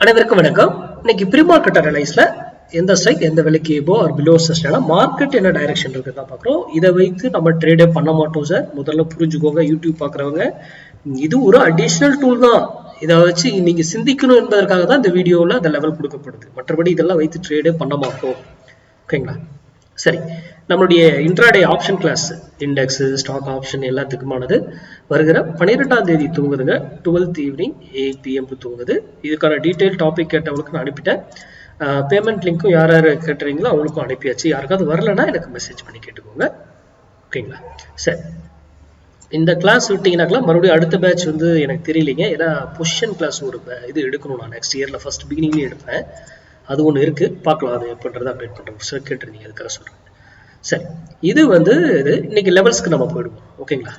அனைவருக்கும் வணக்கம். இன்னைக்கு ப்ரீ மார்க்கெட் அனலைஸ்ல எந்த ஸ்ட்ரைக் எந்த விலைக்கு எபோ ஆர் பிலோ சஸ்டைனா மார்க்கெட் என்ன டைரக்ஷன் இருக்குதா பாக்குறோம். இதை வைத்து நம்ம ட்ரேடே பண்ண மாட்டோம் சார். முதல்ல புரிஞ்சுக்கோங்க. யூடியூப் பாக்குறவங்க, இது ஒரு அடிஷனல் டூல் தான். இதை வச்சு நீங்க சிந்திக்கணும் என்பதற்காக தான் இந்த வீடியோல அந்த லெவல் கொடுக்கப்படுது. மற்றபடி இதெல்லாம் வைத்து ட்ரேடே பண்ண மாட்டோம். ஓகேங்களா? சரி, நம்மளுடைய intraday option class index stock option எல்லாத்துக்குமானது வருகிற 12ஆம் தேதி தூங்குதுங்க. 12th ஈவினிங் 8 PM தூங்குது. இதுக்கான டீட்டெயில் டாபிக் கேட்டவங்களுக்கு நான் அனுப்பிட்டேன். பேமெண்ட் லிங்க்கும் யார் யார் கேட்டுறீங்களோ அவங்களுக்கும் அனுப்பியாச்சு. யாருக்காவது வரலன்னா எனக்கு மெசேஜ் பண்ணி கேட்டுக்கோங்க. ஓகேங்களா? சரி, இந்த கிளாஸ் விட்டீங்கன்னாக்கெல்லாம் மறுபடியும் அடுத்த பேட்ச் எனக்கு தெரியலைங்க. ஏன்னா பொசிஷன் கிளாஸ் ஒரு இது எடுக்கணும். நான் நெக்ஸ்ட் இயர்ல ஃபர்ஸ்ட் பிகினிங்லேயே எடுப்பேன். அது ஒன்று இருக்கு, பார்க்கலாம். அது பண்ணுறது அப்டேட் பண்ணுறோம் சார். கேட்டுருந்தீங்க, அதுக்காக சொல்கிறேன். சரி, இது இது இன்னைக்கு லெவல்ஸ்க்கு நம்ம போயிடுவோம். ஓகேங்களா?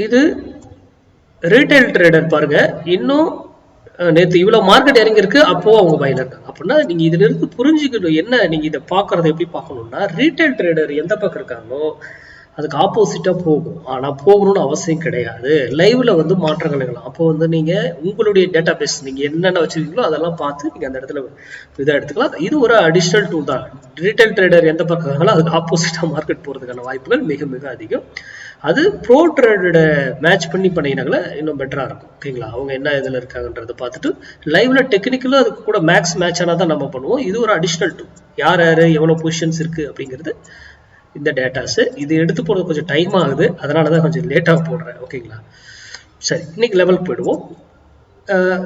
இது ரீட்டைல் ட்ரேடர் பாருங்க. இன்னும் நேற்று இவ்வளவு மார்க்கெட் இறங்கி இருக்கு, அப்போ அவங்க பையில இருக்காங்க. அப்படின்னா நீங்க இதுல இருந்து புரிஞ்சுக்கணும் என்ன, நீங்க இதை பாக்குறத எப்படி பார்க்கணும்னா, ரீட்டைல் ட்ரேடர் எந்த பக்கம் இருக்காங்களோ அதுக்கு ஆப்போசிட்டா போகும். ஆனா போகணும்னு அவசியம் கிடையாது. லைவ்ல மாற்றங்கள் நிகழும். அப்போ நீங்க உங்களுடைய டேட்டா பேஸ் நீங்க என்னென்ன வச்சிருக்கீங்களோ அதெல்லாம் பார்த்து நீங்க அந்த இடத்துல இதை எடுத்துக்கலாம். இது ஒரு அடிஷனல் டூல் தான். ரீட்டைல் ட்ரேடர் எந்த பக்கம் இருக்காங்களோ அதுக்கு ஆப்போசிட்டா மார்க்கெட் போறதுக்கான வாய்ப்புகள் மிக மிக அதிகம். அது ப்ரோ ட்ரேடோட மேட்ச் பண்ணி பண்ணினாங்கள இன்னும் பெட்டரா இருக்கும். ஓகேங்களா? அவங்க என்ன இதுல இருக்காங்கன்றதை பார்த்துட்டு லைவ்ல டெக்னிக்கலும் அதுக்கு கூட மேக்ஸ் மேட்ச் ஆனா தான் நம்ம பண்ணுவோம். இது ஒரு அடிஷனல் டூல். யார் யாரு எவ்வளவு பொசிஷன்ஸ் இருக்கு அப்படிங்கிறது இந்த டேட்டாஸ். இது எடுத்து போறது கொஞ்சம் டைம் ஆகுது, அதனாலதான் கொஞ்சம் லேட்டா போடுறேன். ஓகேங்களா? சரி, இன்னைக்கு லெவல் போயிடுவோம்.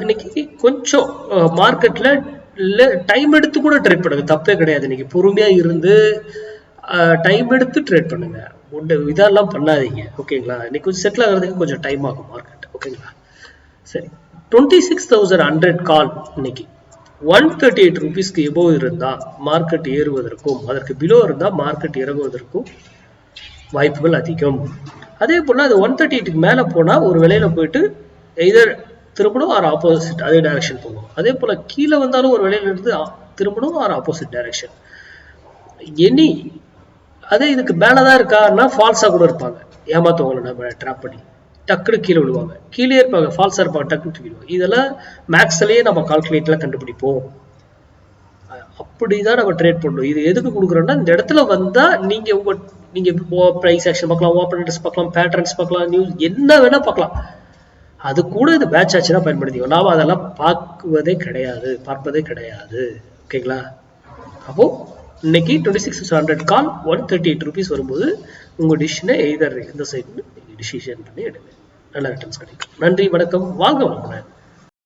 இன்னைக்கு கொஞ்சம் மார்க்கெட்ல டைம் எடுத்து கூட ட்ரேட் பண்ணுங்க, தப்பே கிடையாது. இன்னைக்கு பொறுமையா இருந்து டைம் எடுத்து ட்ரேட் பண்ணுங்க. இதெல்லாம் பண்ணாதீங்க. ஓகேங்களா? இன்னைக்கு கொஞ்சம் செட்டில் ஆகிறதுக்கு கொஞ்சம் டைம் ஆகும் மார்க்கெட். ஓகேங்களா? சரி, 26,100 கால் இன்னைக்கு 138 ரூபீஸ்க்கு எபோவ் இருந்தா மார்க்கெட் ஏறுவதற்கும், அதற்கு பிலோ இருந்தா மார்க்கெட் இறங்குவதற்கும் வாய்ப்புகள் அதிகம். அதே போல அது 138க்கு மேல போனா ஒரு விலையில போயிட்டு எதர் திரும்பணும் ஆர் ஆப்போசிட் அதே டைரக்ஷன் போகும். அதே போல கீழே வந்தாலும் ஒரு விலையில இருந்து திரும்பணும் ஆர் ஆப்போசிட் டைரக்ஷன். எனி அதே இதுக்கு மேலதான் இருக்கான்னா ஃபால்ஸா கூட இருப்பாங்க. ஏமாத்தவங்களை நம்ம ட்ராப் பண்ணி டக்குனு கீழே விழுவாங்க. கீழே இருப்பாங்க, ஃபால்ஸா இருப்பாங்க, டக்குனு விழுவாங்க. இதெல்லாம் மேக்ஸ்லயே நம்ம கால்குலேட்ல கண்டுபிடிப்போம். அப்படிதான் நம்ம ட்ரேட் பண்ணணும். இது எதுக்கு கொடுக்குறோம்னா, இந்த இடத்துல வந்தா நீங்க பிரைஸ் ஆக்ஷன் பார்க்கலாம், ஓப்பன் இன்ட்ரெஸ்ட் பார்க்கலாம், பேட்டர்ன்ஸ் பார்க்கலாம், நியூஸ் என்ன வேணா பார்க்கலாம். அது கூட இது பேட்ச் ஆச்சுன்னா பயன்படுத்திக்கோ. நாம அதெல்லாம் பார்ப்பதே கிடையாது. ஓகேங்களா? அப்போ இன்னைக்கு 26,100 கால் 138 ரூபீஸ் வரும்போது உங்க டிசிஷனை எய்தர் இந்த சைடு டிசிஷன் பண்ணி எடுங்க. நல்ல ரிட்டர்ன்ஸ் கிடைக்கும். நன்றி, வணக்கம், வாழ்க வளமுடன்.